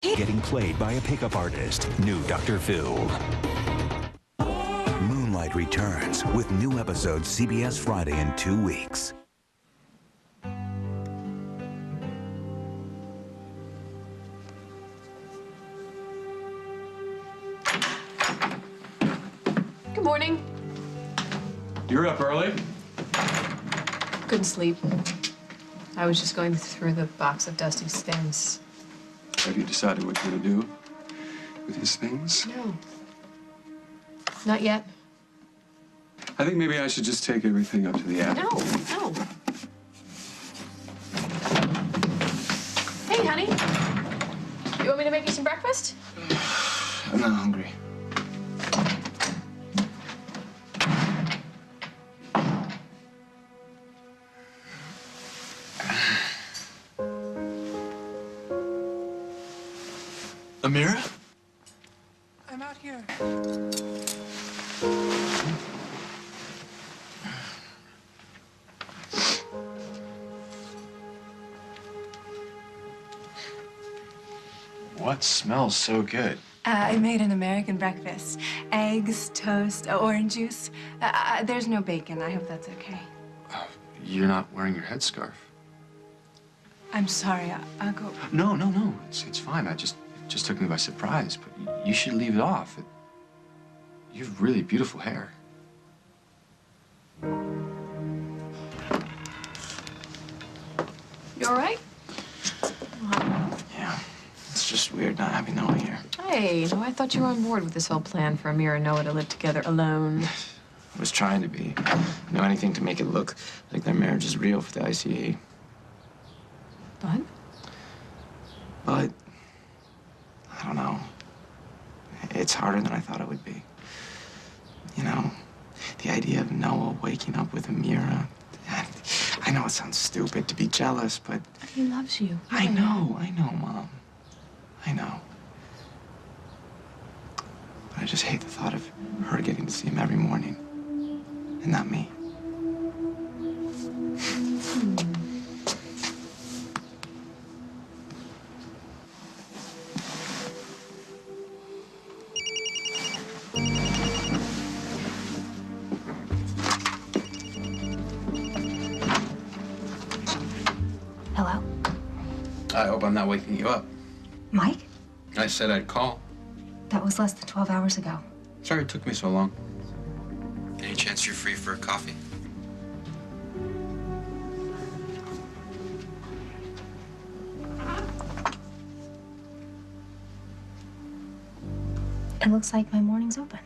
Getting played by a pickup artist. New Dr. Phil. Moonlight returns with new episodes CBS Friday in 2 weeks. Good morning. You're up early? Couldn't sleep. I was just going through the box of Dusty's things. Have you decided what you're going to do with his things? No. Not yet. I think maybe I should just take everything up to the attic. No. Hey, honey. You want me to make you some breakfast? I'm not hungry. Amira? I'm out here. What smells so good? I made an American breakfast. Eggs, toast, orange juice. There's no bacon. I hope that's okay. You're not wearing your headscarf. I'm sorry. I'll go. No. It's fine. It just took me by surprise. But you should leave it off. You have really beautiful hair. You all right? Yeah. It's just weird not having Noah here. Hey, no, I thought you were on board with this whole plan for Amira and Noah to live together alone. I was trying to be. You know, anything to make it look like their marriage is real for the ICA. But? But, I don't know. It's harder than I thought it would be. You know, the idea of Noah waking up with Amira. I know it sounds stupid to be jealous, but... He loves you. I know, Mom. I know. But I just hate the thought of her getting to see him every morning. And not me. Hello? I hope I'm not waking you up. Mike? I said I'd call. That was less than 12 hours ago. Sorry it took me so long. Any chance you're free for a coffee? It looks like my morning's open.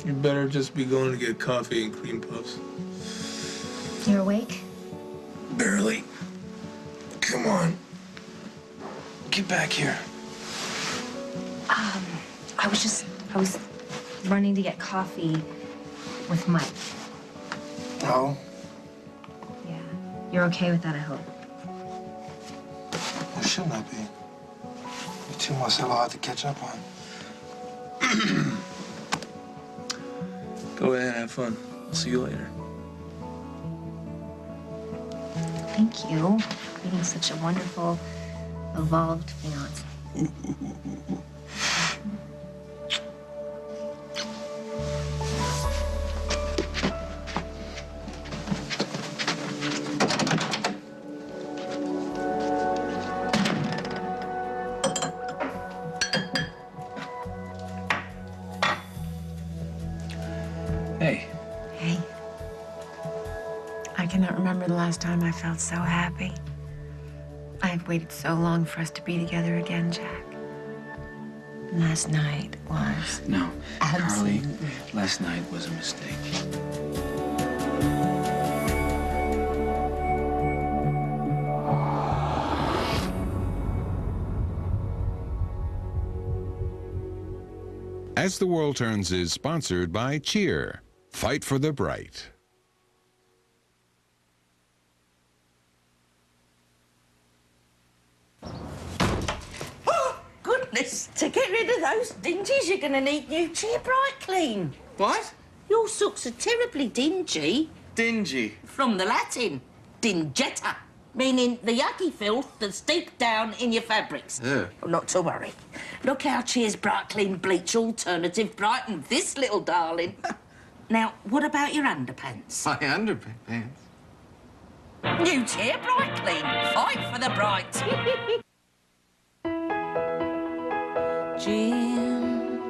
You better just be going to get coffee and cream puffs. You're awake? Barely. Come on. Get back here. I was running to get coffee with Mike. Oh? Yeah. You're okay with that, I hope. Well, shouldn't I be? You two must have a lot to catch up on. Go ahead and have fun. I'll see you later. Thank you. Being such a wonderful, evolved fiance. Hey. Hey. I cannot remember the last time I felt so happy. I've waited so long for us to be together again, Jack. Last night was... No, Absolutely. Carly, last night was a mistake. As the World Turns is sponsored by Cheer. Fight for the bright. Oh, goodness. To get rid of those dingies, you're going to need new Cheer Bright Clean. What? Your socks are terribly dingy. Dingy. From the Latin, dingetta, meaning the yucky filth that's deep down in your fabrics. Yeah. Well, not to worry. Look how Cheer's Bright Clean Bleach Alternative brightened this little darling. Now, what about your underpants? My underpants. New Cheer Bright Clean. Fight for the bright. Jim,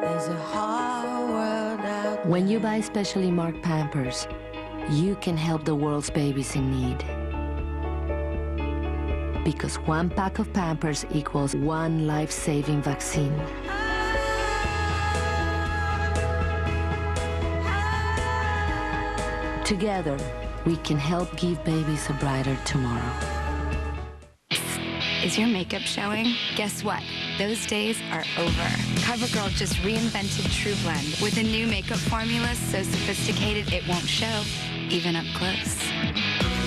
there's a hard world out. When you buy specially marked Pampers, you can help the world's babies in need. Because one pack of Pampers equals one life-saving vaccine. Together, we can help give babies a brighter tomorrow. Is your makeup showing? Guess what? Those days are over. CoverGirl just reinvented True Blend with a new makeup formula so sophisticated it won't show, even up close.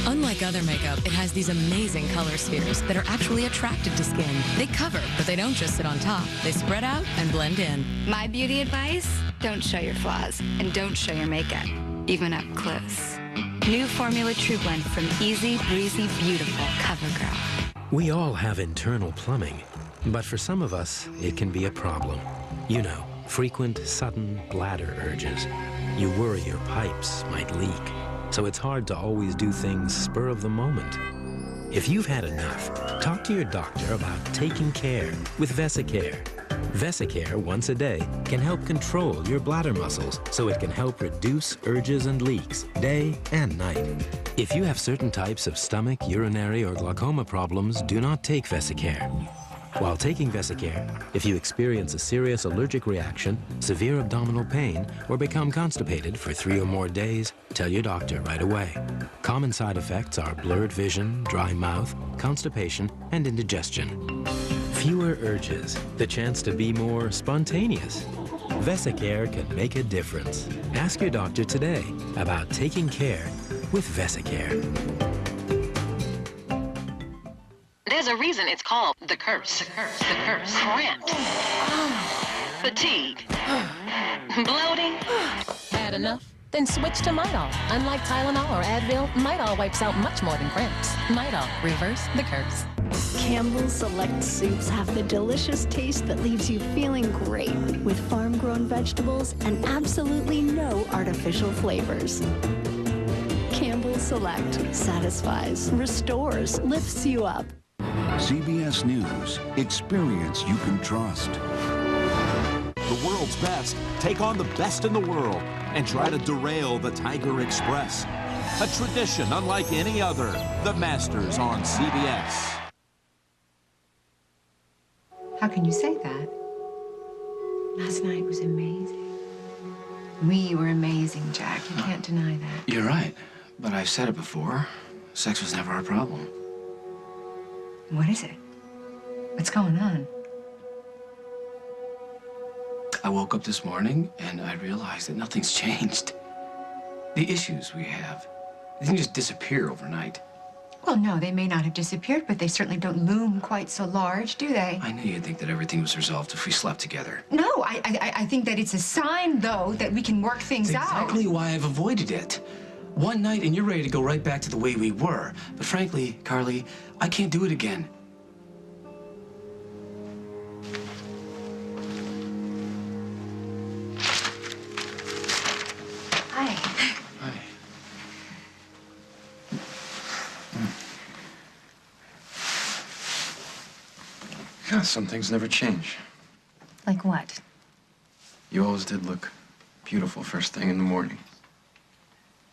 Unlike other makeup, it has these amazing color spheres that are actually attractive to skin. They cover, but they don't just sit on top. They spread out and blend in. My beauty advice? Don't show your flaws and don't show your makeup, even up close. New formula True Blend from Easy, Breezy, Beautiful CoverGirl. We all have internal plumbing, but for some of us, it can be a problem. You know, frequent, sudden bladder urges. You worry your pipes might leak, so it's hard to always do things spur of the moment. If you've had enough, talk to your doctor about taking care with Vesicare. Vesicare once a day can help control your bladder muscles so it can help reduce urges and leaks day and night. If you have certain types of stomach, urinary, or glaucoma problems, do not take Vesicare. While taking Vesicare, if you experience a serious allergic reaction, severe abdominal pain, or become constipated for 3 or more days, tell your doctor right away. Common side effects are blurred vision, dry mouth, constipation, and indigestion. Fewer urges, the chance to be more spontaneous. Vesicare can make a difference. Ask your doctor today about taking care with Vesicare. There's a reason it's called the curse. The curse. The curse. Cramps. Fatigue. Bloating. Had enough? Then switch to Midol. Unlike Tylenol or Advil, Midol wipes out much more than cramps. Midol, reverse the curse. Campbell's Select Soups have the delicious taste that leaves you feeling great with farm-grown vegetables and absolutely no artificial flavors. Campbell's Select satisfies, restores, lifts you up. CBS News. Experience you can trust. The world's best take on the best in the world and try to derail the Tiger Express. A tradition unlike any other. The Masters on CBS. How can you say that? Last night was amazing. We were amazing, Jack. You can't deny that. You're right, but I've said it before. Sex was never our problem. What is it? What's going on? I woke up this morning and I realized that nothing's changed. The issues we have, they didn't just disappear overnight. Well, no, they may not have disappeared, but they certainly don't loom quite so large, do they? I knew you'd think that everything was resolved if we slept together. No, I think that it's a sign, though, that we can work things That's out. exactly why I've avoided it. One night and you're ready to go right back to the way we were. But frankly, Carly, I can't do it again. Hi. Hi. Yeah, some things never change. Like what? You always did look beautiful first thing in the morning.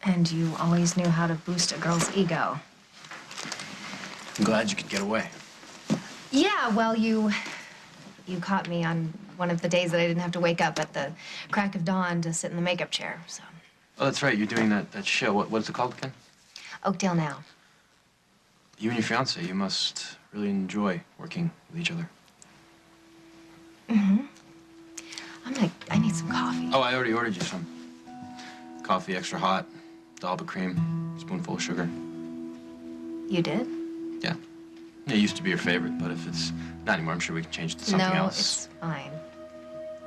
And you always knew how to boost a girl's ego. I'm glad you could get away. Yeah, well, you caught me on one of the days that I didn't have to wake up at the crack of dawn to sit in the makeup chair, so. Oh, that's right. You're doing that show. What's it called again? Oakdale Now. You and your fiance, you must really enjoy working with each other. Mm-hmm. I need some coffee. Oh, I already ordered you some. Coffee, extra hot, dollop of cream, spoonful of sugar. You did? Yeah. It used to be your favorite, but if it's not anymore, I'm sure we can change it to something else. No, it's fine.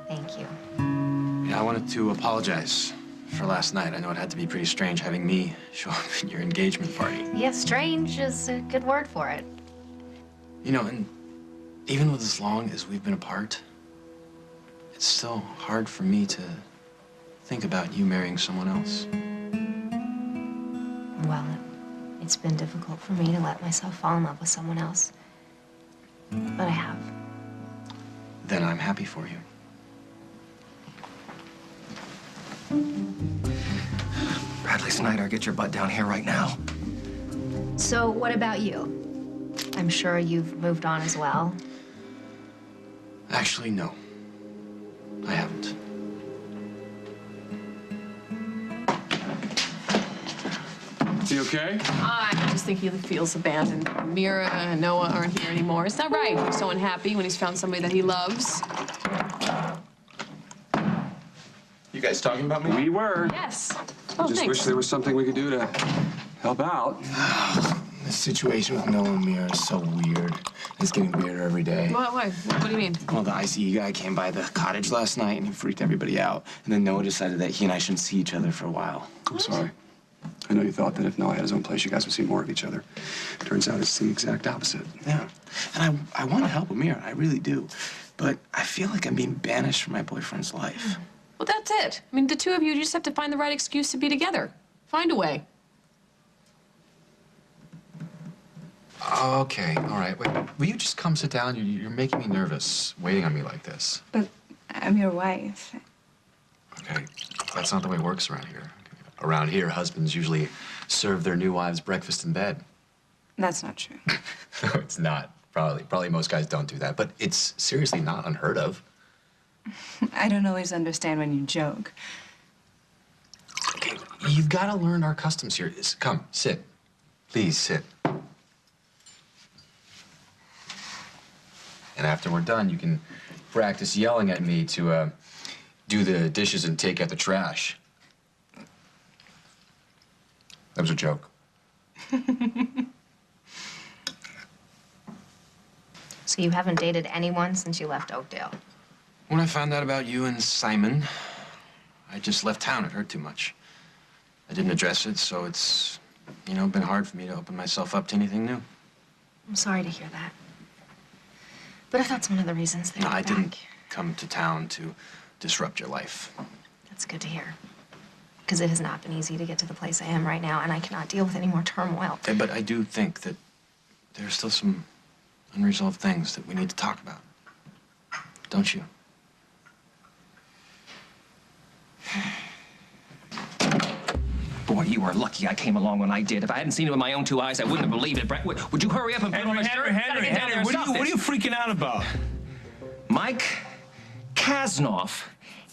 Thank you. Yeah, I wanted to apologize for last night. I know it had to be pretty strange having me show up at your engagement party. Yeah, strange is a good word for it. You know, and even with as long as we've been apart, it's still hard for me to think about you marrying someone else. Well, it's been difficult for me to let myself fall in love with someone else. But I have. Then I'm happy for you. Bradley Snyder, get your butt down here right now. So what about you? I'm sure you've moved on as well. Actually, no. I haven't. Is he okay? I just think he feels abandoned. Mira and Noah aren't here anymore. It's not right. He's so unhappy when he's found somebody that he loves. You guys talking about me? We were. Yes. I just wish there was something we could do to help out. The situation with Noah and Mira is so weird. It's getting weirder every day. Why? What do you mean? Well, the ICE guy came by the cottage last night and he freaked everybody out. And then Noah decided that he and I shouldn't see each other for a while. I'm sorry. I know you thought that if Noah had his own place, you guys would see more of each other. Turns out it's the exact opposite. Yeah. And I want to help Amira. I really do. But I feel like I'm being banished from my boyfriend's life. Well, that's it. I mean, the two of you just have to find the right excuse to be together. Find a way. Okay, all right. Wait, will you just come sit down? You're making me nervous, waiting on me like this. But I'm your wife. Okay, that's not the way it works around here. Around here, husbands usually serve their new wives breakfast in bed. That's not true. No, it's not. Probably most guys don't do that, but it's seriously not unheard of. I don't always understand when you joke. Okay, you've got to learn our customs here. Come, sit. Please, sit. And after we're done, you can practice yelling at me to do the dishes and take out the trash. That was a joke. So you haven't dated anyone since you left Oakdale? When I found out about you and Simon, I just left town. It hurt too much. I didn't address it, so it's, been hard for me to open myself up to anything new. I'm sorry to hear that. But if that's one of the reasons that No, you're I back, didn't come to town to disrupt your life. that's good to hear. Because it has not been easy to get to the place I am right now, and I cannot deal with any more turmoil. Okay, but I do think that there are still some unresolved things that we need to talk about. Don't you? Boy, you are lucky I came along when I did. If I hadn't seen it with my own two eyes, I wouldn't have believed it. Brett, would you hurry up and put on my shirt? Henry, what are you freaking out about? Mike Kasnoff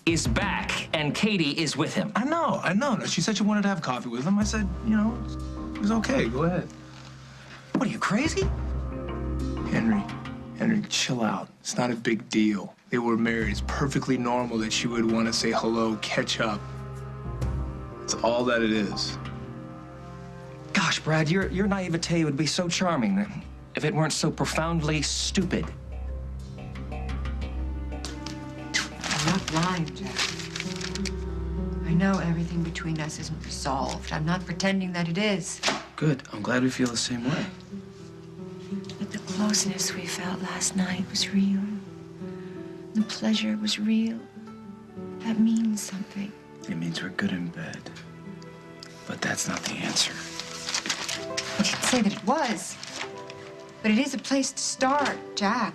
is back, and Katie is with him. I know. She said she wanted to have coffee with him. I said, it was okay. Go ahead. What, are you crazy? Henry, chill out. It's not a big deal. They were married. It's perfectly normal that she would want to say hello, catch up. It's all that it is. Gosh, Brad, your naivete would be so charming if it weren't so profoundly stupid. I'm not blind, Jack. I know everything between us isn't resolved. I'm not pretending that it is. Good. I'm glad we feel the same way. But the closeness we felt last night was real. The pleasure was real. That means something. It means we're good in bed. But that's not the answer. I didn't say that it was. But it is a place to start, Jack.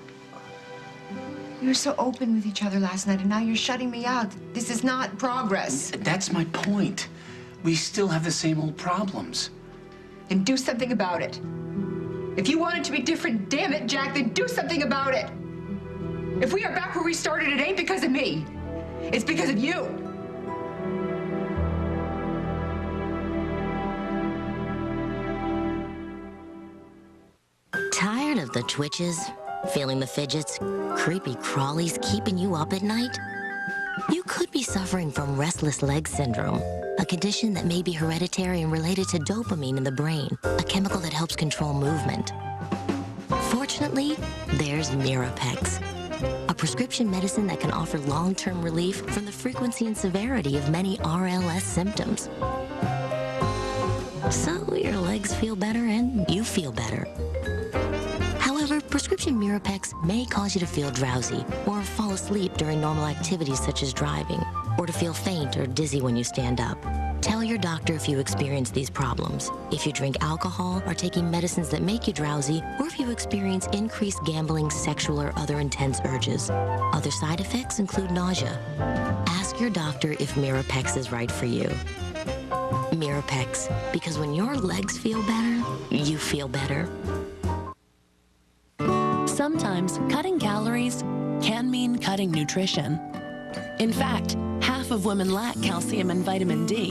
We were so open with each other last night, and now you're shutting me out. This is not progress. That's my point. We still have the same old problems. Then do something about it. If you want it to be different, damn it, Jack, then do something about it. If we are back where we started, it ain't because of me. It's because of you. Tired of the twitches, feeling the fidgets, creepy crawlies keeping you up at night? You could be suffering from Restless Leg Syndrome, a condition that may be hereditary and related to dopamine in the brain, a chemical that helps control movement. Fortunately, there's Mirapex, a prescription medicine that can offer long-term relief from the frequency and severity of many RLS symptoms. So your legs feel better and you feel better. However, prescription Mirapex may cause you to feel drowsy or fall asleep during normal activities such as driving, or to feel faint or dizzy when you stand up. Tell your doctor if you experience these problems, if you drink alcohol, are taking medicines that make you drowsy, or if you experience increased gambling, sexual, or other intense urges. Other side effects include nausea. Ask your doctor if Mirapex is right for you. Mirapex, because when your legs feel better, you feel better. Sometimes cutting calories can mean cutting nutrition. In fact, half of women lack calcium and vitamin D.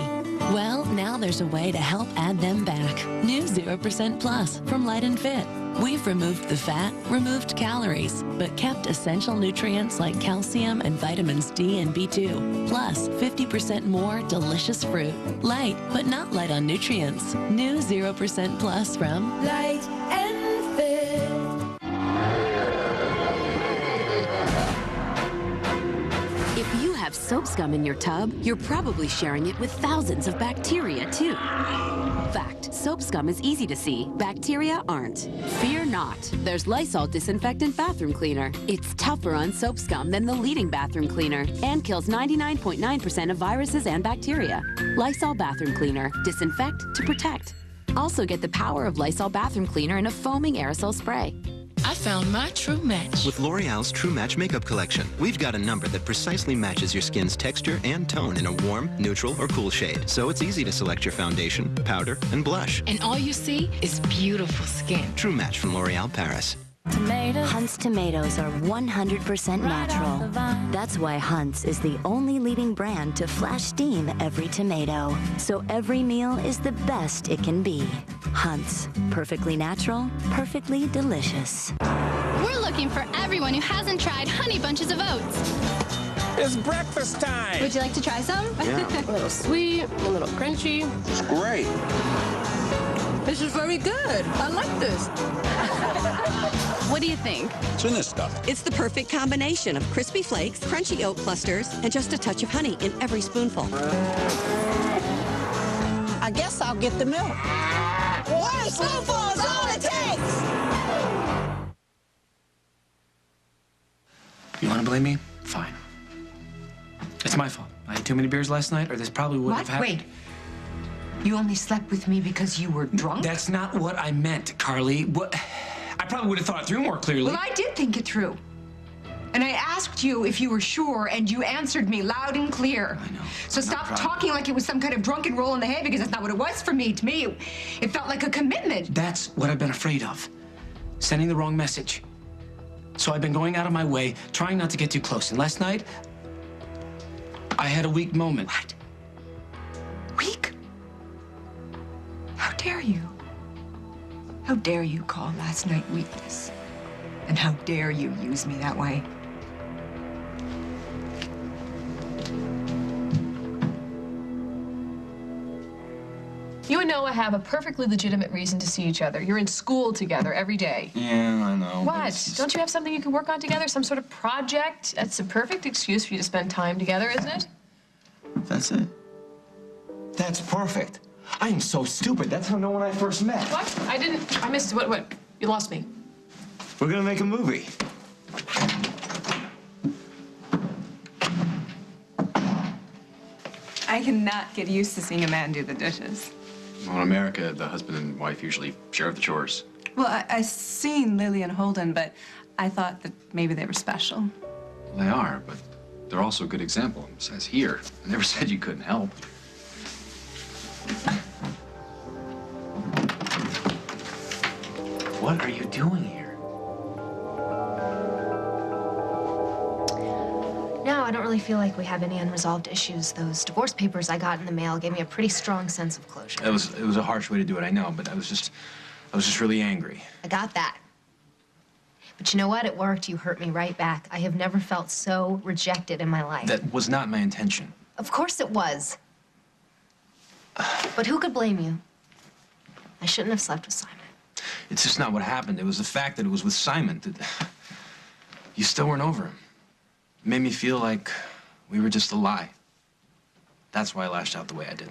Well, now there's a way to help add them back. New 0% Plus from Light and Fit. We've removed the fat, removed calories, but kept essential nutrients like calcium and vitamins D and B2, plus 50% more delicious fruit. Light, but not light on nutrients. New 0% Plus from Light and Fit. If you have soap scum in your tub, you're probably sharing it with thousands of bacteria, too. Fact, soap scum is easy to see. Bacteria aren't. Fear not. There's Lysol Disinfectant Bathroom Cleaner. It's tougher on soap scum than the leading bathroom cleaner and kills 99.9% of viruses and bacteria. Lysol Bathroom Cleaner. Disinfect to protect. Also get the power of Lysol Bathroom Cleaner in a foaming aerosol spray. I found my true match. With L'Oreal's True Match Makeup Collection, we've got a number that precisely matches your skin's texture and tone in a warm, neutral, or cool shade. So it's easy to select your foundation, powder, and blush. And all you see is beautiful skin. True Match from L'Oreal Paris. Hunt's tomatoes are 100% natural. That's why Hunt's is the only leading brand to flash steam every tomato. So every meal is the best it can be. Hunt's. Perfectly natural, perfectly delicious. We're looking for everyone who hasn't tried Honey Bunches of Oats. It's breakfast time. Would you like to try some? Yeah. A little sweet, a little crunchy. It's great. This is very good. I like this. What do you think? What's in this stuff? It's the perfect combination of crispy flakes, crunchy oat clusters, and just a touch of honey in every spoonful. I guess I'll get the milk. One spoonful is all it takes! You want to blame me? Fine. It's my fault. I had too many beers last night, or this probably wouldn't have happened. Wait. You only slept with me because you were drunk? That's not what I meant, Carly. What? I probably would have thought it through more clearly. Well, I did think it through. And I asked you if you were sure, and you answered me loud and clear. I know. So stop talking like it was some kind of drunken roll in the head, because that's not what it was for me. To me, it felt like a commitment. That's what I've been afraid of. Sending the wrong message. So I've been going out of my way, trying not to get too close. And last night, I had a weak moment. What? Weak? How dare you? How dare you call last night weakness? And how dare you use me that way? You and Noah have a perfectly legitimate reason to see each other. You're in school together every day. Yeah, I know. What? Don't you have something you can work on together? Some sort of project? That's a perfect excuse for you to spend time together, isn't it? That's it. That's perfect. I am so stupid. That's how no one I first met. What? I missed it. What? You lost me. We're gonna make a movie. I cannot get used to seeing a man do the dishes. Well, in America, the husband and wife usually share the chores. Well, I seen Lily and Holden, but I thought that maybe they were special. Well, they are, but they're also a good example. It says here. I never said you couldn't help. What are you doing here? No, I don't really feel like we have any unresolved issues. Those divorce papers I got in the mail gave me a pretty strong sense of closure. It was a harsh way to do it, I know, but I was just really angry. I got that. But you know what? It worked. You hurt me right back. I have never felt so rejected in my life. That was not my intention. Of course it was. But who could blame you? I shouldn't have slept with Simon. It's just not what happened. It was the fact that it was with Simon that you still weren't over him. It made me feel like we were just a lie. That's why I lashed out the way I did.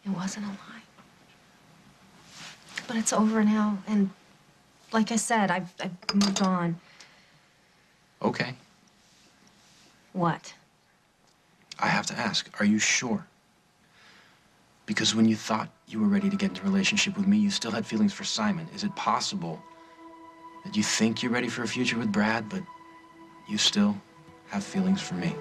It wasn't a lie. But it's over now, and like I said, I've moved on. Okay. What? I have to ask, are you sure? Because when you thought you were ready to get into a relationship with me, you still had feelings for Simon. Is it possible that you think you're ready for a future with Brad, but you still have feelings for me?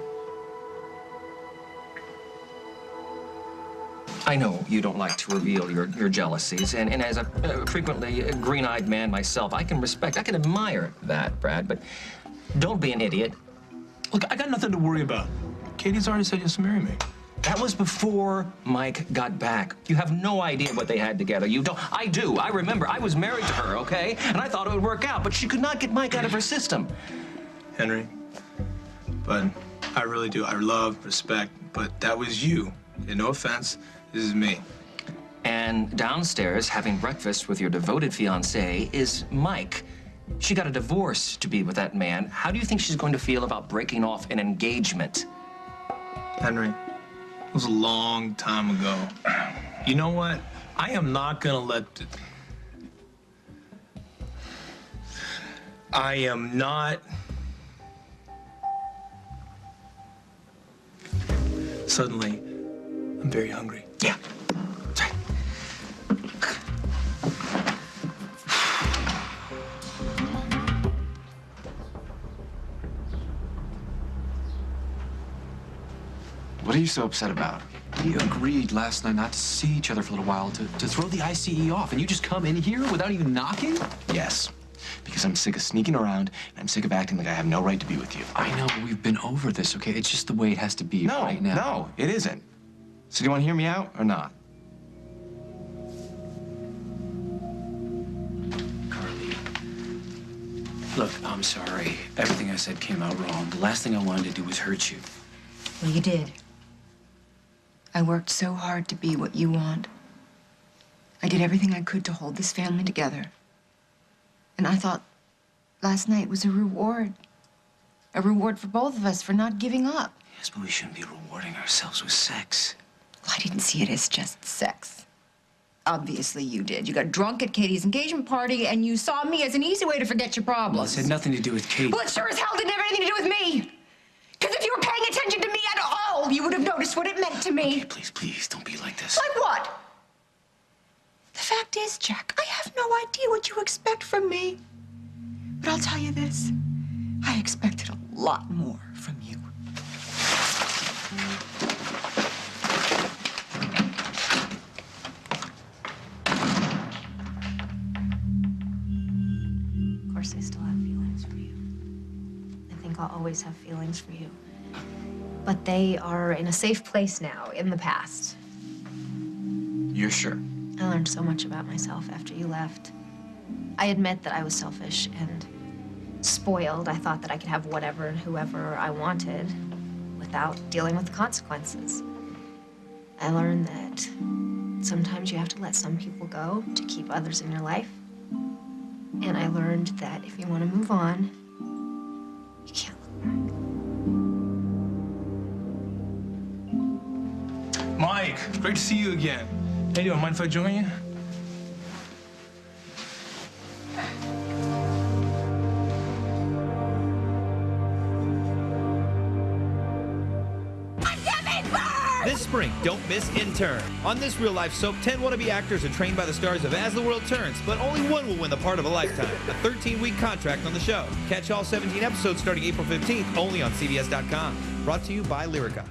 I know you don't like to reveal your jealousies, and as a frequently green-eyed man myself, I can admire that, Brad, but don't be an idiot. Look, I got nothing to worry about. Katie's already said yes to marry me. That was before Mike got back. You have no idea what they had together. You don't. I do. I remember. I was married to her, okay? And I thought it would work out, but she could not get Mike out of her system. Henry, but I really do. I love, respect, but that was you. And no offense, this is me. And downstairs, having breakfast with your devoted fiancé, is Mike. She got a divorce to be with that man. How do you think she's going to feel about breaking off an engagement? Henry, it was a long time ago. You know what? I am not gonna let I am not... Suddenly, I'm very hungry. Yeah. Sorry. What are you so upset about? We agreed last night not to see each other for a little while, to throw the ICE off, and you just come in here without even knocking? Yes, because I'm sick of sneaking around, and I'm sick of acting like I have no right to be with you. I know, but we've been over this, okay? It's just the way it has to be right now. No, it isn't. So do you want to hear me out or not? Carly, look, I'm sorry. Everything I said came out wrong. The last thing I wanted to do was hurt you. Well, you did. I worked so hard to be what you want. I did everything I could to hold this family together. And I thought last night was a reward. A reward for both of us for not giving up. Yes, but we shouldn't be rewarding ourselves with sex. Well, I didn't see it as just sex. Obviously you did. You got drunk at Katie's engagement party and you saw me as an easy way to forget your problems. Well, it had nothing to do with Katie. Well, it sure as hell didn't have anything to do with me. Because if you were paying attention to me at all, you would have noticed what it meant to me. Okay, please, don't be like this. Like what? The fact is, Jack, I have no idea what you expect from me. But I'll tell you this, I expected a lot more from you. Of course, I still have feelings for you. I think I'll always have feelings for you. But they are in a safe place now, in the past. You're sure? I learned so much about myself after you left. I admit that I was selfish and spoiled. I thought that I could have whatever and whoever I wanted without dealing with the consequences. I learned that sometimes you have to let some people go to keep others in your life. And I learned that if you want to move on, you can't look back. Mike, great to see you again. Hey, do you mind if I join you? This spring, don't miss Intern. On this real-life soap, 10 wannabe actors are trained by the stars of As the World Turns, but only one will win the part of a lifetime. A 13-week contract on the show. Catch all 17 episodes starting April 15th, only on CBS.com. Brought to you by Lyrica.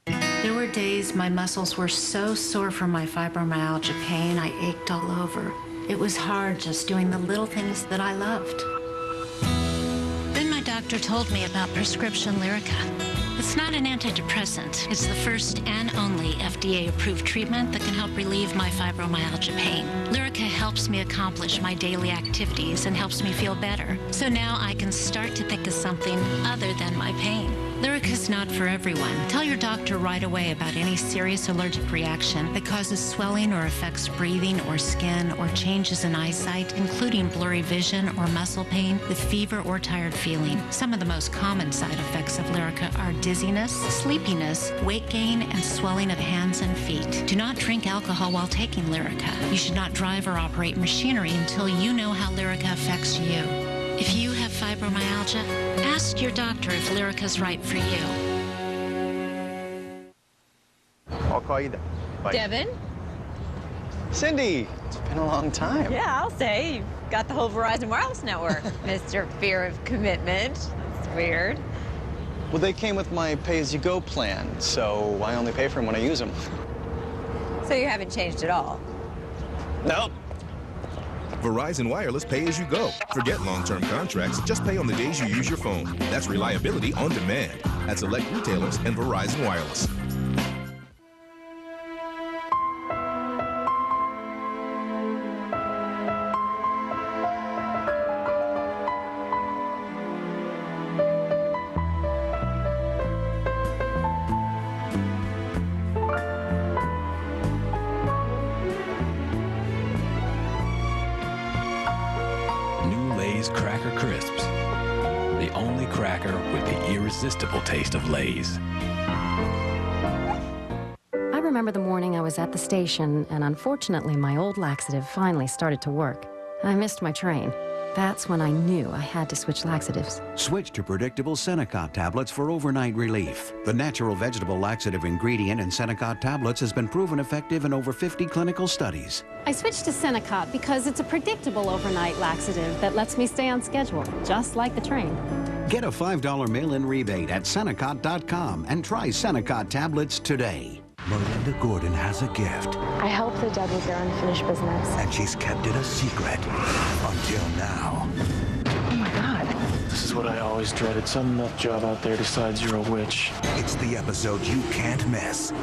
There were days my muscles were so sore from my fibromyalgia pain, I ached all over. It was hard just doing the little things that I loved. Then my doctor told me about prescription Lyrica. It's not an antidepressant. It's the first and only FDA-approved treatment that can help relieve my fibromyalgia pain. Lyrica helps me accomplish my daily activities and helps me feel better. So now I can start to think of something other than my pain. Lyrica's not for everyone. Tell your doctor right away about any serious allergic reaction that causes swelling or affects breathing or skin or changes in eyesight, including blurry vision or muscle pain with fever or tired feeling. Some of the most common side effects of Lyrica are dizziness, sleepiness, weight gain, and swelling of hands and feet. Do not drink alcohol while taking Lyrica. You should not drive or operate machinery until you know how Lyrica affects you. If you have fibromyalgia, ask your doctor if Lyrica's right for you. I'll call you then. Bye. Devin? Cindy, it's been a long time. Yeah, I'll say. You've got the whole Verizon Wireless network. Mr. Fear of Commitment. That's weird. Well, they came with my pay-as-you-go plan, so I only pay for them when I use them. So you haven't changed at all? Nope. Verizon Wireless pay-as-you-go. Forget long-term contracts. Just pay on the days you use your phone. That's reliability on demand at select retailers and Verizon Wireless. Cracker Crisps. The only cracker with the irresistible taste of Lay's. I remember the morning I was at the station, and unfortunately my old laxative finally started to work. I missed my train. That's when I knew I had to switch laxatives. Switch to predictable Senecot tablets for overnight relief. The natural vegetable laxative ingredient in Senecot tablets has been proven effective in over 50 clinical studies. I switched to Senecot because it's a predictable overnight laxative that lets me stay on schedule, just like the train. Get a $5 mail-in rebate at Senecot.com and try Senecot tablets today. Melinda Gordon has a gift. I helped the dead with their unfinished business. And she's kept it a secret until now. Oh my God. This is what I always dreaded. Some nut job out there decides you're a witch. It's the episode you can't miss.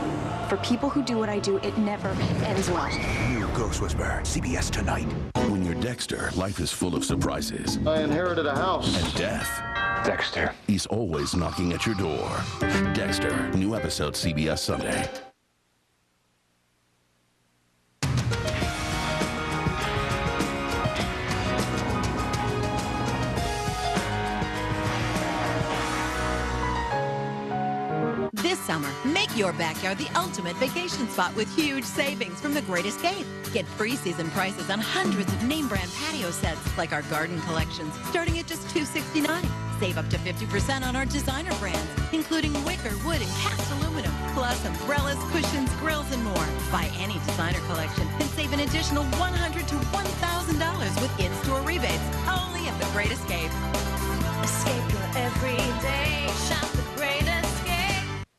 For people who do what I do, it never ends well. New Ghost Whisperer, CBS tonight. When you're Dexter, life is full of surprises. I inherited a house. And death. Dexter. He's always knocking at your door. Dexter, new episode CBS Sunday. This summer, make your backyard the ultimate vacation spot with huge savings from The Great Escape. Get free season prices on hundreds of name brand patio sets like our garden collections, starting at just $269. Save up to 50% on our designer brands, including wicker, wood, and cast aluminum, plus umbrellas, cushions, grills, and more. Buy any designer collection and save an additional $100 to $1,000 with in-store rebates, only at The Great Escape. Escape your everyday, shop The Great Escape.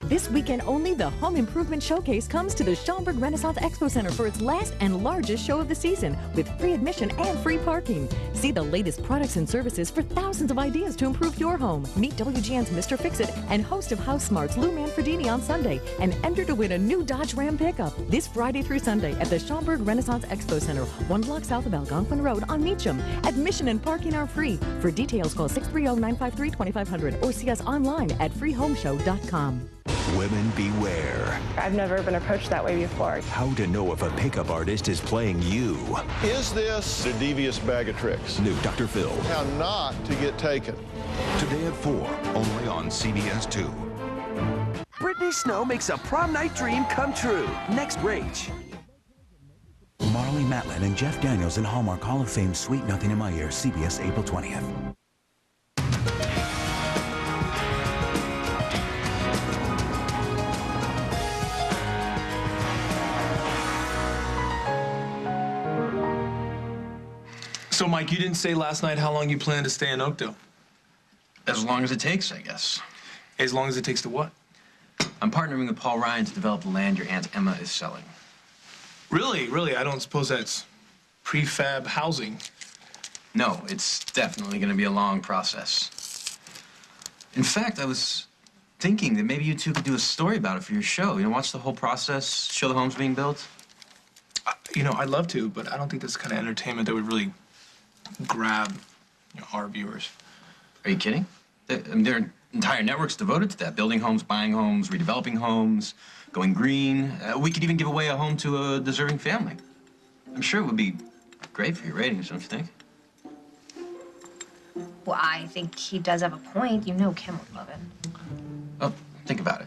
This weekend only, the Home Improvement Showcase comes to the Schaumburg Renaissance Expo Center for its last and largest show of the season, with free admission and free parking. See the latest products and services for thousands of ideas to improve your home. Meet WGN's Mr. Fix-It and host of House Smart's Lou Manfredini on Sunday, and enter to win a new Dodge Ram pickup this Friday through Sunday at the Schaumburg Renaissance Expo Center, 1 block south of Algonquin Road on Meacham. Admission and parking are free. For details, call 630-953-2500 or see us online at freehomeshow.com. Women beware. I've never been approached that way before. How to know if a pickup artist is playing you. Is this a devious bag of tricks? New Dr. Phil. How not to get taken. Today at 4, only on CBS 2. Brittany Snow makes a prom night dream come true. Next Rage. Marley Matlin and Jeff Daniels in Hallmark Hall of Fame Sweet Nothing in My Ear, CBS, April 20th. So, Mike, you didn't say last night how long you plan to stay in Oakdale. As long as it takes, I guess. As long as it takes to what? I'm partnering with Paul Ryan to develop the land your Aunt Emma is selling. Really? Really? I don't suppose that's prefab housing. No, it's definitely going to be a long process. In fact, I was thinking that maybe you two could do a story about it for your show. You know, watch the whole process, show the homes being built. You know, I'd love to, but I don't think that's the kind of entertainment that would really grab our viewers. Are you kidding? I mean, there are entire networks devoted to that. Building homes, buying homes, redeveloping homes, going green. We could even give away a home to a deserving family. I'm sure it would be great for your ratings, don't you think? Well, I think he does have a point. You know Kim would love it. Oh, think about it.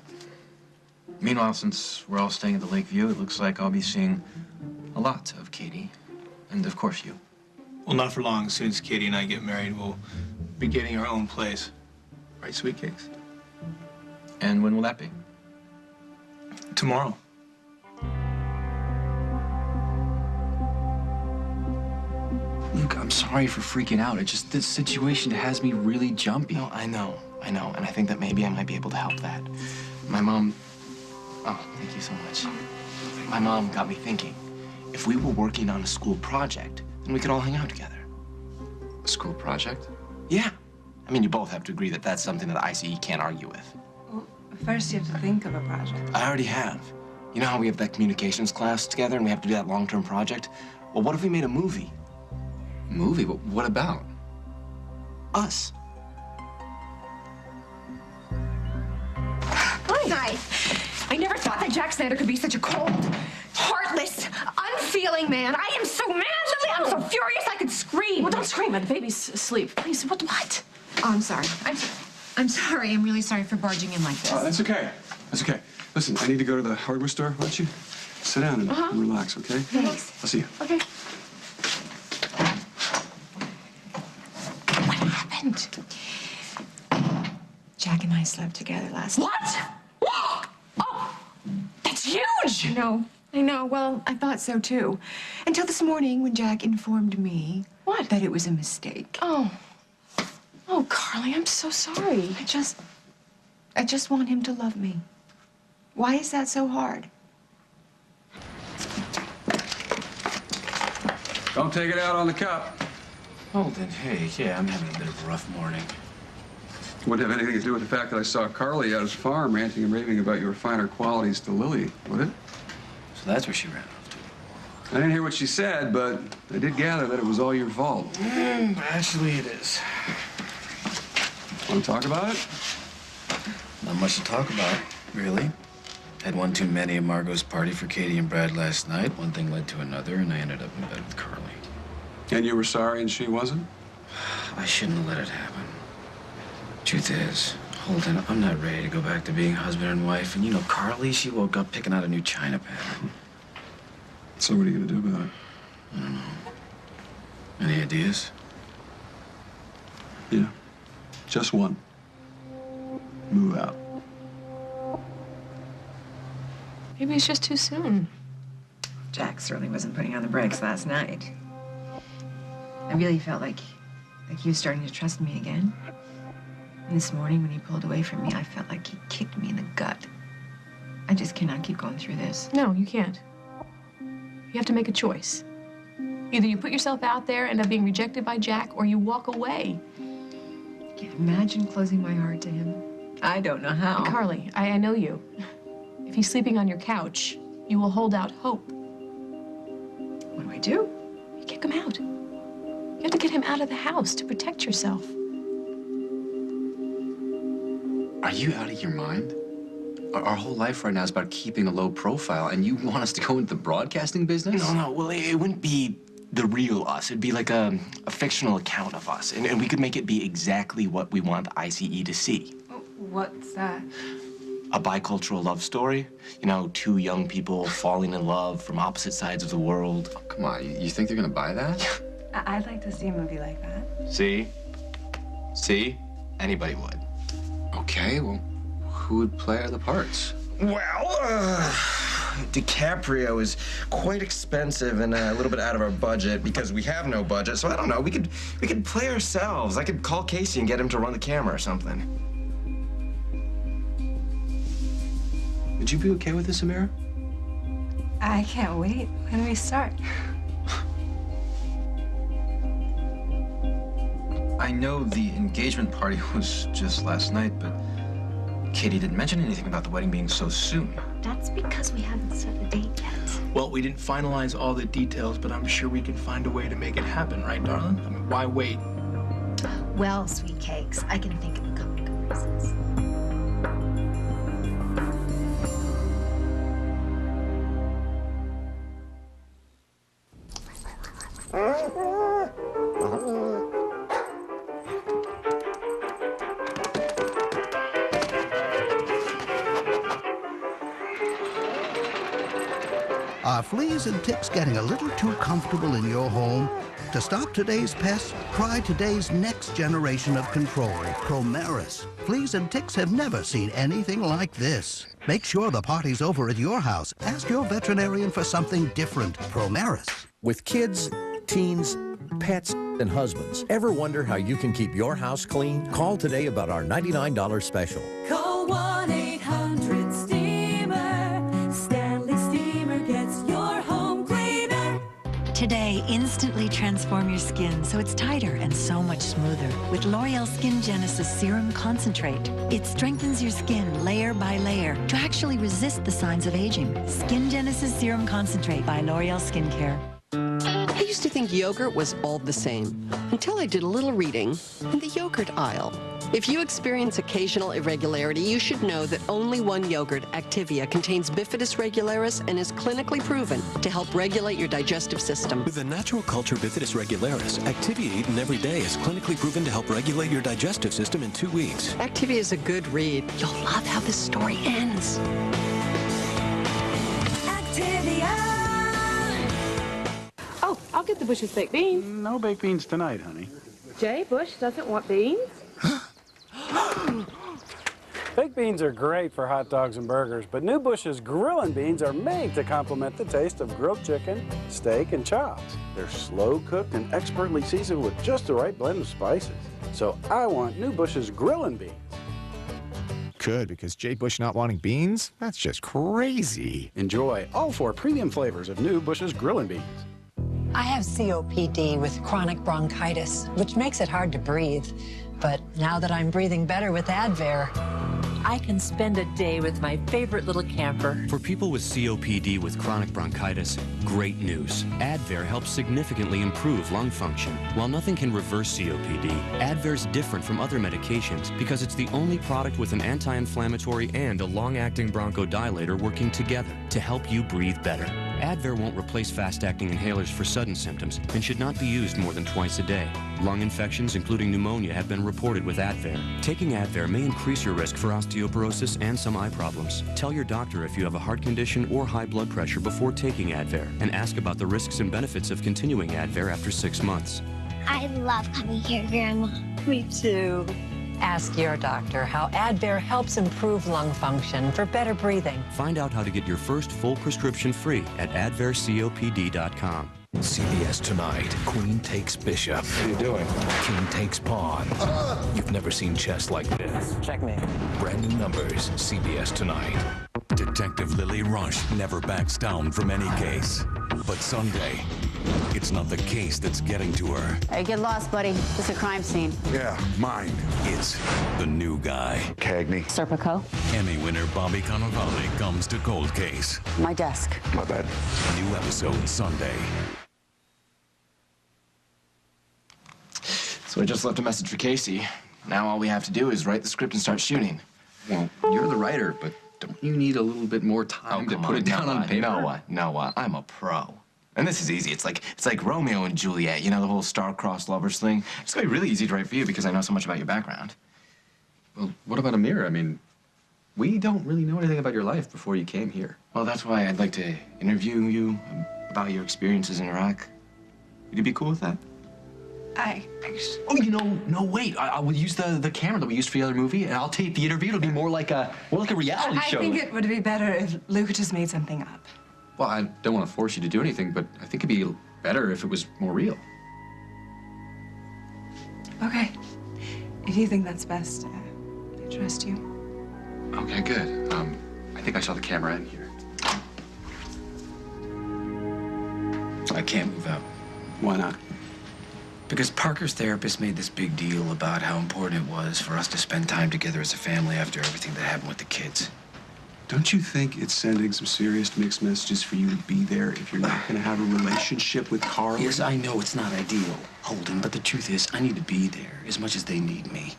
Meanwhile, since we're all staying at the Lakeview, it looks like I'll be seeing a lot of Katie. And, of course, you. Well, not for long. As soon as Katie and I get married, we'll be getting our own place. Right, Sweet Cakes? And when will that be? Tomorrow. Luke, I'm sorry for freaking out. It's just this situation has me really jumpy. No, I know. And I think that maybe I might be able to help that. My mom... Oh, thank you so much. My mom got me thinking. If we were working on a school project, then we could all hang out together. A school project? Yeah. I mean, you both have to agree that that's something that ICE can't argue with. Well, first you have to think of a project. I already have. You know how we have that communications class together and we have to do that long-term project? Well, what if we made a movie? Movie? What about? Us. Hi. I never thought that Jack Snyder could be such a cold, heartless, unfeeling man. I am so mad, Lily. I'm so furious I could scream. Well, don't scream. The baby's asleep. Please, what? Oh, I'm sorry. I'm sorry. I'm really sorry for barging in like this. That's okay. That's okay. Listen, I need to go to the hardware store. Why don't you sit down and relax, okay? Thanks. I'll see you. Okay. What happened? Jack and I slept together last night. What? Oh, that's huge! I know. Well, I thought so, too. Until this morning when Jack informed me that it was a mistake. Oh, Carly, I'm so sorry. I just want him to love me. Why is that so hard? Don't take it out on the cup. Holden, hey, yeah, I'm having a bit of a rough morning. Wouldn't have anything to do with the fact that I saw Carly at his farm ranting and raving about your finer qualities to Lily, would it? So that's where she ran off to. I didn't hear what she said, but I did gather that it was all your fault. Actually, it is. Want to talk about it? Not much to talk about, really. Had one too many at Margot's party for Katie and Brad last night. One thing led to another, and I ended up in bed with Carly. And you were sorry and she wasn't? I shouldn't have let it happen. Truth is, Holden, I'm not ready to go back to being husband and wife. And you know, Carly, she woke up picking out a new china pattern. So what are you going to do about it? I don't know. Any ideas? Yeah. Just one. Move out. Maybe it's just too soon. Jack certainly wasn't putting on the brakes last night. I really felt like he was starting to trust me again. And this morning, when he pulled away from me, I felt like he kicked me in the gut. I just cannot keep going through this. No, you can't. You have to make a choice. Either you put yourself out there and end up being rejected by Jack, or you walk away. Can't imagine closing my heart to him. I don't know how. Carly, I know you. If he's sleeping on your couch, you will hold out hope. What do I do? You kick him out. You have to get him out of the house to protect yourself. Are you out of your mind? Our whole life right now is about keeping a low profile, and you want us to go into the broadcasting business? No. Well, it wouldn't be the real us. It'd be like a fictional account of us. And we could make it be exactly what we want ICE to see. What's that? A bicultural love story. You know, two young people falling in love from opposite sides of the world. Oh, come on, you think they're gonna buy that? I'd like to see a movie like that. See? Anybody would. Okay, well, who would play the parts? Well, DiCaprio is quite expensive and a little bit out of our budget because we have no budget. So I don't know. We could play ourselves. I could call Casey and get him to run the camera or something. Would you be okay with this, Amira? I can't wait. When do we start? I know the engagement party was just last night, but Katie didn't mention anything about the wedding being so soon. That's because we haven't set a date yet. Well, we didn't finalize all the details, but I'm sure we can find a way to make it happen, right, darling? I mean, why wait? Well, sweet cakes, I can think of a couple good reasons. Are fleas and ticks getting a little too comfortable in your home? To stop today's pests, try today's next generation of control, Promeris. Fleas and ticks have never seen anything like this. Make sure the party's over at your house. Ask your veterinarian for something different. Promeris. With kids, teens, pets, and husbands, ever wonder how you can keep your house clean? Call today about our $99 special. Call 1-800-STEAMER. Stanley Steamer gets your home cleaner. Today, instantly transform your skin so it's tighter and so much smoother with L'Oreal Skin Genesis Serum Concentrate. It strengthens your skin layer by layer to actually resist the signs of aging. Skin Genesis Serum Concentrate by L'Oreal Skincare. I used to think yogurt was all the same until I did a little reading in the yogurt aisle. If you experience occasional irregularity, you should know that only one yogurt, Activia, contains Bifidus regularis and is clinically proven to help regulate your digestive system. With the natural culture Bifidus regularis, Activia eaten every day is clinically proven to help regulate your digestive system in 2 weeks. Activia is a good read. You'll love how this story ends. Oh, I'll get the Bush's baked beans. No baked beans tonight, honey. Jay, Bush doesn't want beans? Baked beans are great for hot dogs and burgers, but new Bush's grilling beans are made to complement the taste of grilled chicken, steak, and chops. They're slow cooked and expertly seasoned with just the right blend of spices. So I want new Bush's grilling beans. Good, because Jay Bush not wanting beans? That's just crazy. Enjoy all 4 premium flavors of new Bush's grilling beans. I have COPD with chronic bronchitis, which makes it hard to breathe. But now that I'm breathing better with Advair, I can spend a day with my favorite little camper. For people with COPD with chronic bronchitis, great news. Advair helps significantly improve lung function. While nothing can reverse COPD, Advair's different from other medications because it's the only product with an anti-inflammatory and a long-acting bronchodilator working together to help you breathe better. Advair won't replace fast-acting inhalers for sudden symptoms and should not be used more than twice a day. Lung infections, including pneumonia, have been reported with Advair. Taking Advair may increase your risk for osteoporosis and some eye problems. Tell your doctor if you have a heart condition or high blood pressure before taking Advair, and ask about the risks and benefits of continuing Advair after 6 months. I love coming here, Grandma. Me too. Ask your doctor how Advair helps improve lung function for better breathing. Find out how to get your first full prescription free at advaircopd.com. CBS tonight. Queen takes bishop. What are you doing? King takes pawn. You've never seen chess like this. Checkmate. Brand new numbers. CBS tonight. Detective Lily Rush never backs down from any case. But Sunday, it's not the case that's getting to her. Hey, get lost, buddy. This is a crime scene. Yeah, mine. It's the new guy. Cagney. Serpico. Emmy winner Bobby Cannavale comes to Cold Case. My desk. My bad. New episode Sunday. So I just left a message for Casey. Now all we have to do is write the script and start shooting. Well, you're the writer, but don't you need a little bit more time to put it down on paper? Noah, I'm a pro. And this is easy. It's like Romeo and Juliet, you know, the whole star-crossed lovers thing. It's gonna be really easy to write for you because I know so much about your background. Well, what about Amira? I mean, we don't really know anything about your life before you came here. Well, that's why I'd like to interview you about your experiences in Iraq. Would you be cool with that? Oh, no, wait. I will use the camera that we used for the other movie, and I'll tape the interview. It'll be more like a reality show. I think it would be better if Luke just made something up. Well, I don't want to force you to do anything, but I think it'd be better if it was more real. Okay. If you think that's best, I trust you. Okay, good. I think I saw the camera in here. I can't move out. Why not? Because Parker's therapist made this big deal about how important it was for us to spend time together as a family after everything that happened with the kids. Don't you think it's sending some serious mixed messages for you to be there if you're not going to have a relationship with Carly? Yes, I know it's not ideal, Holden, but the truth is I need to be there as much as they need me.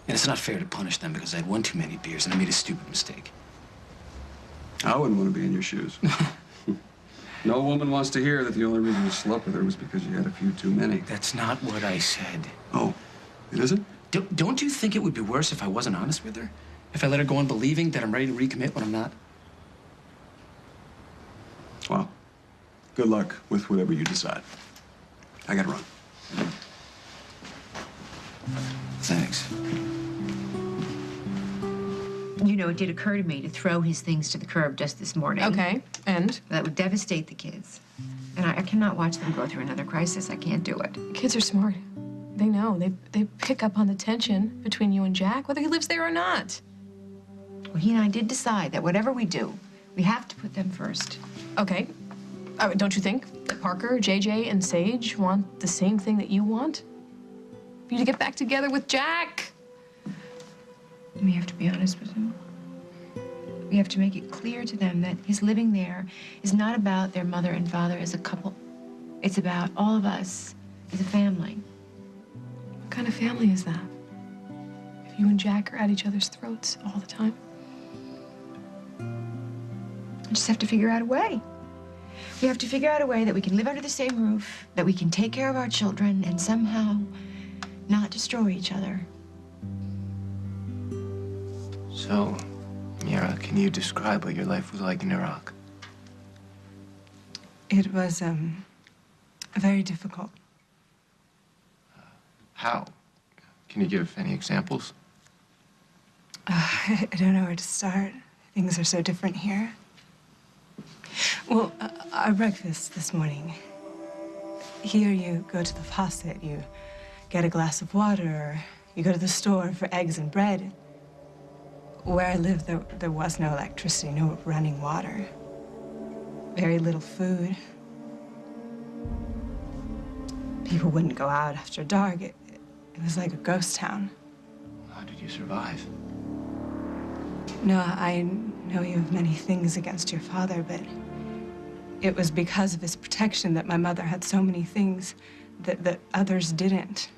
And it's not fair to punish them because I had one too many beers and I made a stupid mistake. I wouldn't want to be in your shoes. No woman wants to hear that the only reason you slept with her was because you had a few too many. That's not what I said. Oh, it isn't? Don't you think it would be worse if I wasn't honest with her? If I let her go on believing that I'm ready to recommit when I'm not? Well, good luck with whatever you decide. I gotta run. Thanks. You know, it did occur to me to throw his things to the curb just this morning. Okay, and? That would devastate the kids. And I cannot watch them go through another crisis. I can't do it. Kids are smart. They know. They pick up on the tension between you and Jack, whether he lives there or not. Well, he and I did decide that whatever we do, we have to put them first. Okay. Don't you think that Parker, JJ, and Sage want the same thing that you want? For you to get back together with Jack? We have to be honest with them. We have to make it clear to them that his living there is not about their mother and father as a couple. It's about all of us as a family. What kind of family is that? If you and Jack are at each other's throats all the time? We just have to figure out a way. We have to figure out a way that we can live under the same roof, that we can take care of our children, and somehow not destroy each other. So, Mira, can you describe what your life was like in Iraq? It was, very difficult. How? Can you give any examples? I don't know where to start. Things are so different here. Well, our breakfast this morning. Here you go to the faucet, you get a glass of water, or you go to the store for eggs and bread. Where I lived, there was no electricity, no running water. Very little food. People wouldn't go out after dark. It was like a ghost town. How did you survive? No, I know you have many things against your father, but it was because of his protection that my mother had so many things that others didn't.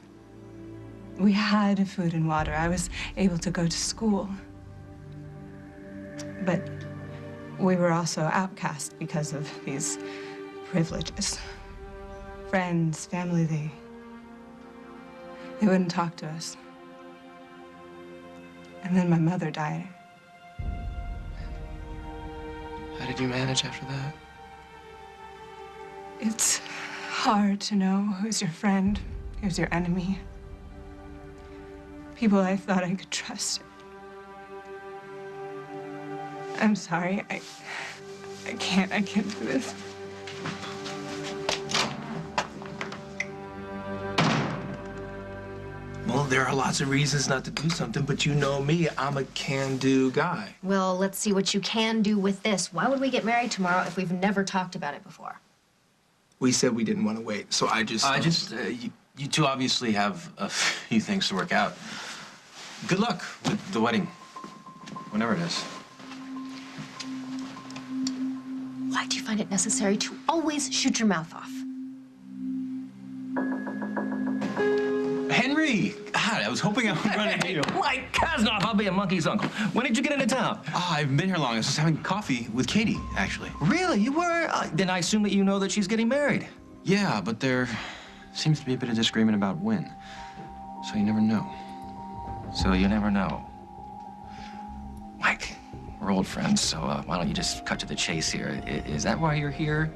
We had food and water. I was able to go to school. But we were also outcast because of these privileges. Friends, family, they wouldn't talk to us. And then my mother died. How did you manage after that? It's hard to know who's your friend, who's your enemy. People I thought I could trust. I'm sorry. I can't do this. Well, there are lots of reasons not to do something, but you know me, I'm a can-do guy. Well, let's see what you can do with this. Why would we get married tomorrow if we've never talked about it before? We said we didn't want to wait, so you two obviously have a few things to work out. Good luck with the wedding, whenever it is. Why do you find it necessary to always shoot your mouth off? Henry! God, I was hoping I would run into you. Mike Kasnoff, I'll be a monkey's uncle. When did you get into town? Oh, I haven't been here long. I was just having coffee with Katie, actually. Really? You were? Then I assume that you know that she's getting married. Yeah, but there seems to be a bit of disagreement about when. So you never know. So you never know. Mike, we're old friends, so why don't you just cut to the chase here? Is that why you're here?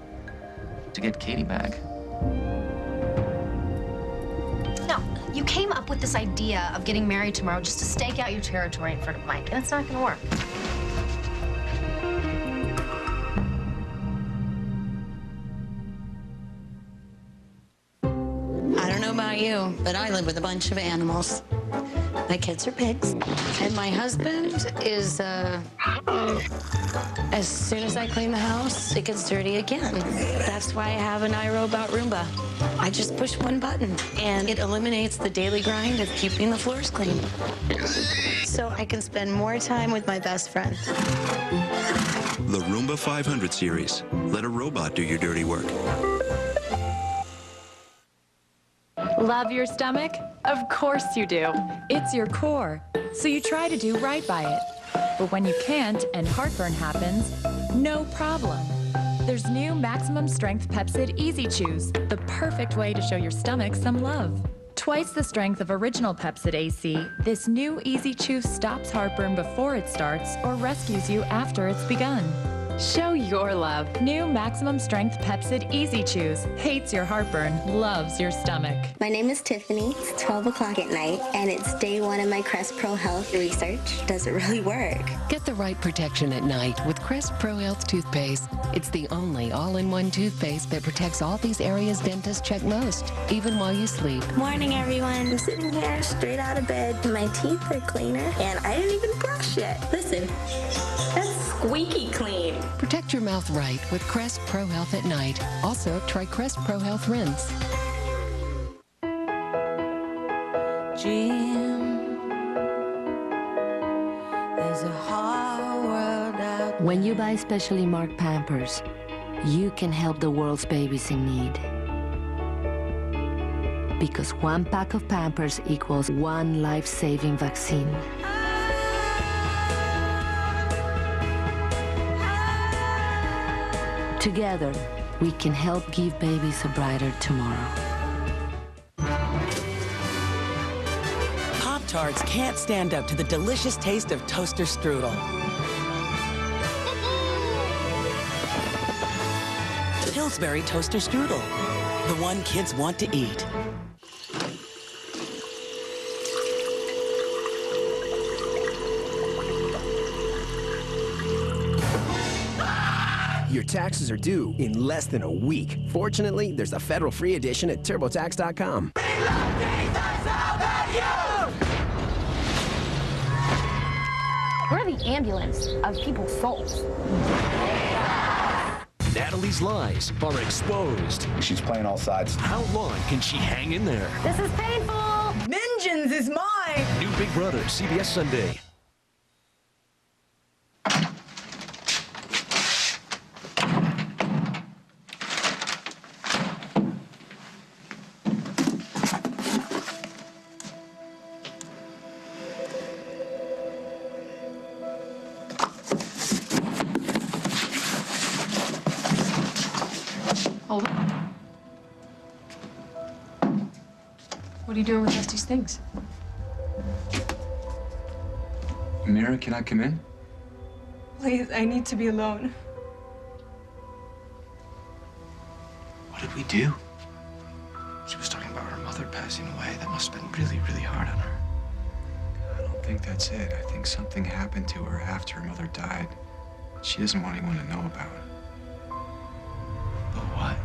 To get Katie back? No, you came up with this idea of getting married tomorrow just to stake out your territory in front of Mike, and it's not gonna work. I don't know about you, but I live with a bunch of animals. My kids are pigs. And my husband is, as soon as I clean the house, it gets dirty again. That's why I have an Irobot Roomba. I just push one button, and it eliminates the daily grind of keeping the floors clean. So I can spend more time with my best friend. The Roomba 500 series. Let a robot do your dirty work. Love your stomach? Of course you do. It's your core, so you try to do right by it. But when you can't and heartburn happens, no problem. There's new maximum strength Pepcid Easy Chews, the perfect way to show your stomach some love. Twice the strength of original Pepcid AC, this new Easy Chew stops heartburn before it starts or rescues you after it's begun. Show your love. New maximum strength Pepcid Easy Chews. Hates your heartburn, loves your stomach. My name is Tiffany. It's 12 o'clock at night, and it's day 1 of my Crest Prohealth research. Does it really work? Get the right protection at night with Crest Prohealth Toothpaste. It's the only all-in-one toothpaste that protects all these areas dentists check most, even while you sleep. Morning, everyone. I'm sitting here straight out of bed. My teeth are cleaner, and I didn't even brush yet. Listen, that's squeaky clean. Protect your mouth right with Crest Prohealth at night. Also, try Crest Prohealth Rinse. Jim, there's a hard world out. When you buy specially marked Pampers, you can help the world's babies in need. Because 1 pack of Pampers equals 1 life-saving vaccine. Together, we can help give babies a brighter tomorrow. Pop-Tarts can't stand up to the delicious taste of toaster strudel. Pillsbury toaster strudel, the one kids want to eat. Your taxes are due in less than a week. Fortunately, there's a federal free edition at TurboTax.com. We're the ambulance of people's souls. Natalie's lies are exposed. She's playing all sides. How long can she hang in there? This is painful. Vengeance is mine. New Big Brother, CBS Sunday. Hold on. What are you doing with Dusty's things? Mira, can I come in? Please, I need to be alone. What did we do? She was talking about her mother passing away. That must have been really, really hard on her. I don't think that's it. I think something happened to her after her mother died. She doesn't want anyone to know about it. But what?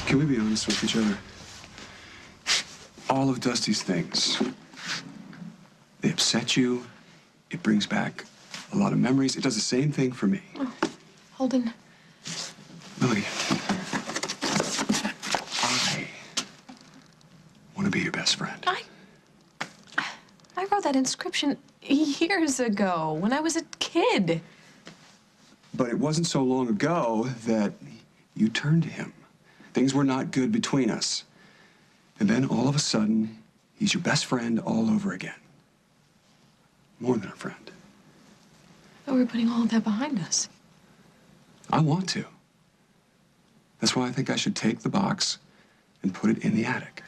Can we be honest with each other? All of Dusty's things, they upset you. It brings back a lot of memories. It does the same thing for me. Oh, Holden. Lily, I want to be your best friend. I wrote that inscription years ago when I was a kid. But it wasn't so long ago that you turned to him. Things were not good between us. And then all of a sudden, he's your best friend all over again. More than a friend. But we're putting all of that behind us. I want to. That's why I think I should take the box and put it in the attic.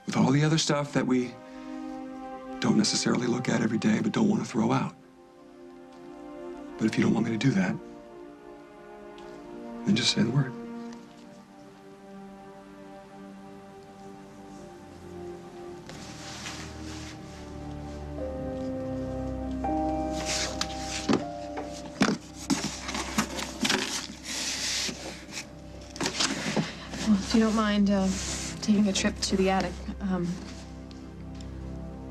With all the other stuff that we don't necessarily look at every day but don't want to throw out. But if you don't want me to do that, then just say the word. Well, if you don't mind, taking a trip to the attic.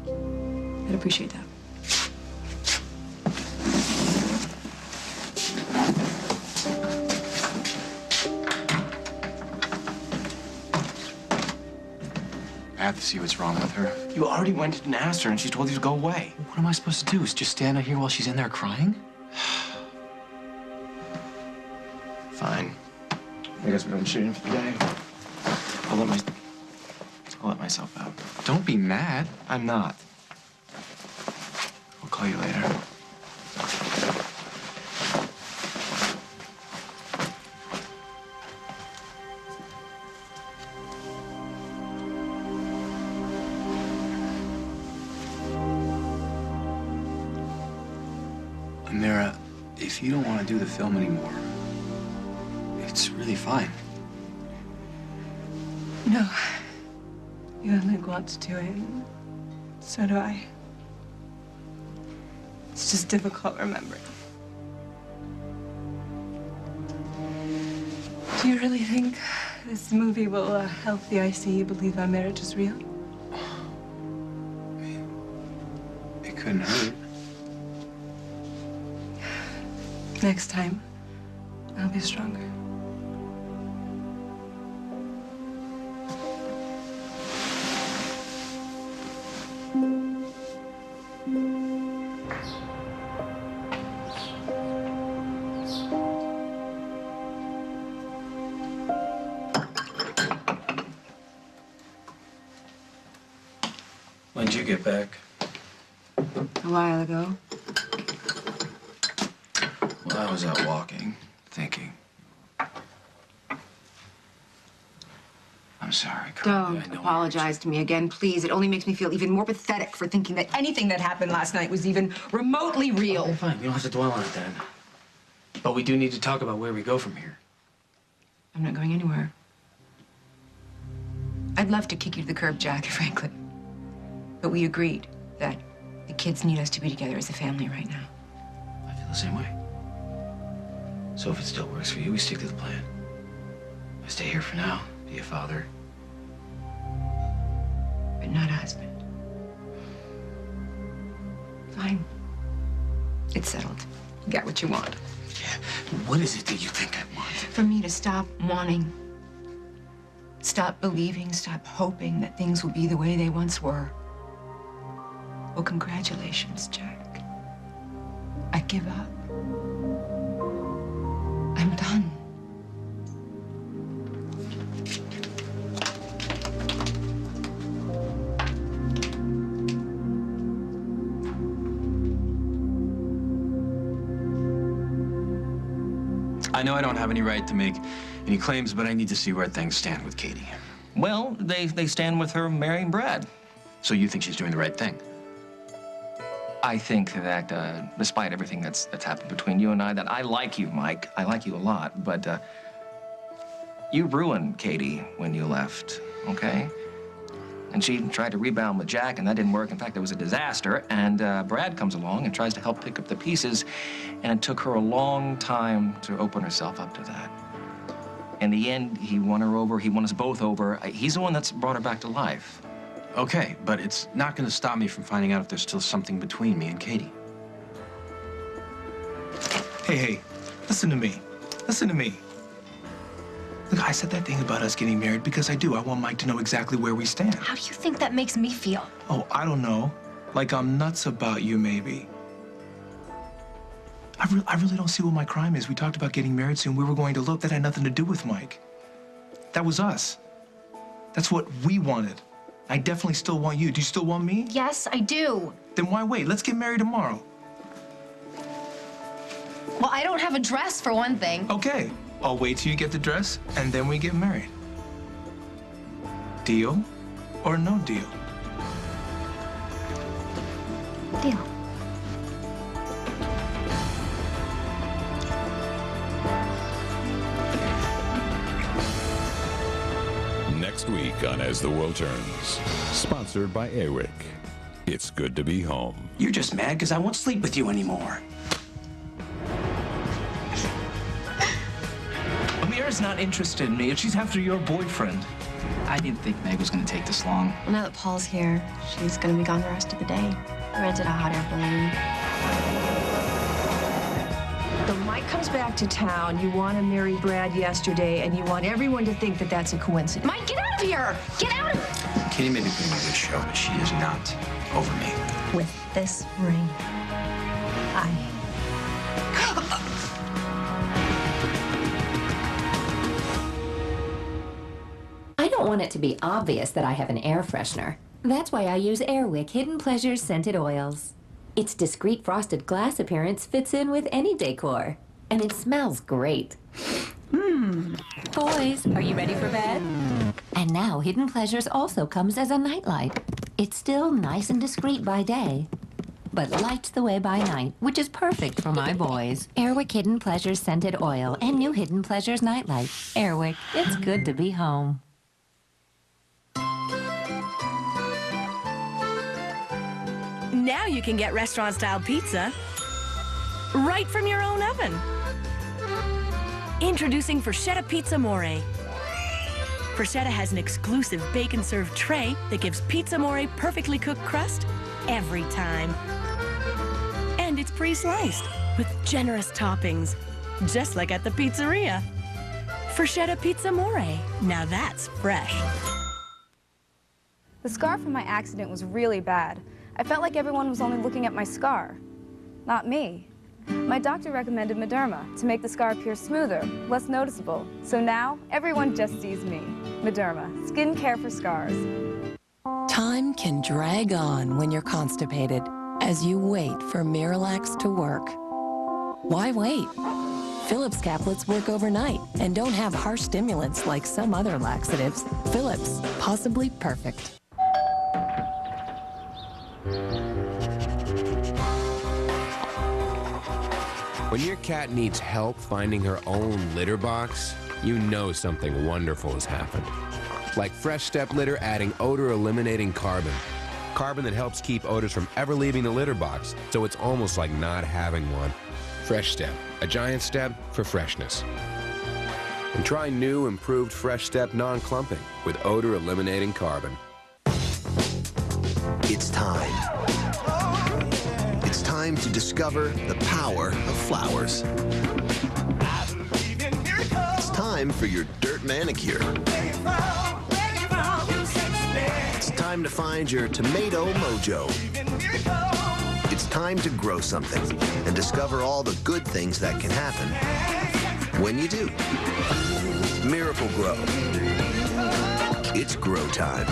I'd appreciate that. I have to see what's wrong with her. You already went and asked her, and she told you to go away. What am I supposed to do? Is just stand out here while she's in there crying? Fine. I guess we're done shooting for the day. I'll let myself out. Don't be mad. I'm not. I'll call you later. Amira, if you don't want to do the film anymore, it's really fine. No. You and Luke want to do it. So do I. It's just difficult remembering. Do you really think this movie will help the ICU believe our marriage is real? It couldn't hurt. Next time, I'll be stronger. When'd you get back? A while ago. Well, I was out walking, thinking. I'm sorry, Carly. Don't apologize to me again, please. It only makes me feel even more pathetic for thinking that anything that happened last night was even remotely real. Okay, fine. You don't have to dwell on it then. But we do need to talk about where we go from here. I'm not going anywhere. I'd love to kick you to the curb, Jack, frankly. But we agreed that the kids need us to be together as a family right now. I feel the same way. So if it still works for you, we stick to the plan. I stay here for now, be a father. But not a husband. Fine. It's settled. You got what you want. Yeah. What is it that you think I want? For me to stop wanting. Stop believing, stop hoping that things will be the way they once were. Well, congratulations, Jack. I give up. I'm done. I know I don't have any right to make any claims, but I need to see where things stand with Katie. Well, they stand with her marrying Brad. So you think she's doing the right thing? I think that despite everything that's happened between you and I, that I like you, Mike. I like you a lot, but you ruined Katie when you left, okay? And she tried to rebound with Jack, and that didn't work. In fact, it was a disaster. And Brad comes along and tries to help pick up the pieces, and it took her a long time to open herself up to that. In the end, he won her over. He won us both over. He's the one that's brought her back to life. Okay, but it's not going to stop me from finding out if there's still something between me and Katie. Hey, listen to me. Listen to me. Look, I said that thing about us getting married because I do. I want Mike to know exactly where we stand. How do you think that makes me feel? Oh, I don't know. Like I'm nuts about you, maybe. I really don't see what my crime is. We talked about getting married soon. We were going to look. That had nothing to do with Mike. That was us. That's what we wanted. I definitely still want you. Do you still want me? Yes, I do. Then why wait? Let's get married tomorrow. Well, I don't have a dress, for one thing. Okay. I'll wait till you get the dress, and then we get married. Deal or no deal? Deal. Next week on As the World Turns, sponsored by Airwick. It's good to be home. You're just mad because I won't sleep with you anymore. Amira's not interested in me, and she's after your boyfriend. I didn't think Meg was going to take this long. Well, now that Paul's here, she's gonna be gone the rest of the day. I rented a hot air balloon. So Mike comes back to town, you want to marry Brad yesterday, and you want everyone to think that that's a coincidence. Mike, get out of here! Get out of Katie may be putting on a good show, but she is not over me. With this ring, I don't want it to be obvious that I have an air freshener. That's why I use Airwick Hidden Pleasures Scented Oils. Its discreet frosted glass appearance fits in with any decor. And it smells great. Boys, are you ready for bed? And now Hidden Pleasures also comes as a nightlight. It's still nice and discreet by day, but lights the way by night, which is perfect for my boys. Airwick Hidden Pleasures Scented Oil and new Hidden Pleasures Nightlight. Airwick, it's good to be home. Now you can get restaurant-style pizza right from your own oven. Introducing Freschetta Pizza More. Freschetta has an exclusive bacon-served tray that gives Pizza More perfectly cooked crust every time. And it's pre-sliced with generous toppings, just like at the pizzeria. Freschetta Pizza More. Now that's fresh. The scar from my accident was really bad. I felt like everyone was only looking at my scar, not me. My doctor recommended Mederma to make the scar appear smoother, less noticeable. So now, everyone just sees me. Mederma, skincare for scars. Time can drag on when you're constipated as you wait for Miralax to work. Why wait? Philips caplets work overnight and don't have harsh stimulants like some other laxatives. Philips, possibly perfect. When your cat needs help finding her own litter box, you know something wonderful has happened. Like Fresh Step Litter adding odor-eliminating carbon. Carbon that helps keep odors from ever leaving the litter box, so it's almost like not having one. Fresh Step, a giant step for freshness. And try new, improved Fresh Step non-clumping with odor-eliminating carbon. It's time. It's time to discover the power of flowers. It's time for your dirt manicure. It's time to find your tomato mojo. It's time to grow something and discover all the good things that can happen when you do. Miracle Grow. It's grow time.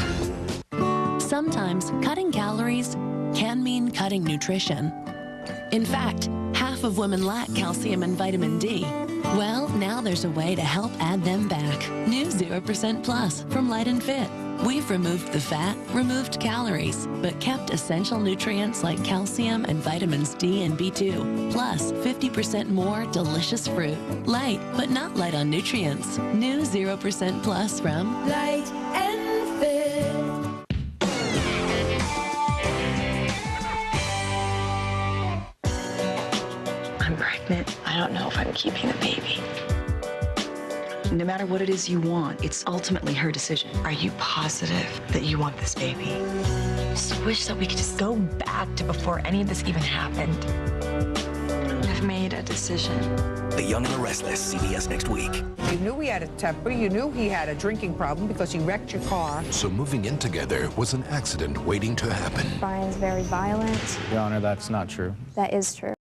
Sometimes cutting calories can mean cutting nutrition. In fact, half of women lack calcium and vitamin D. Well, now there's a way to help add them back. New 0% Plus from Light and Fit. We've removed the fat, removed calories, but kept essential nutrients like calcium and vitamins D and B2, plus 50% more delicious fruit. Light, but not light on nutrients. New 0% Plus from Light and Fit. I'm pregnant. I don't know if I'm keeping the baby. No matter what it is you want, it's ultimately her decision. Are you positive that you want this baby? I just wish that we could just go back to before any of this even happened. I've made a decision. The Young and the Restless, CBS next week. You knew he had a temper. You knew he had a drinking problem because he wrecked your car. So moving in together was an accident waiting to happen. Brian's very violent. Your Honor, that's not true. That is true.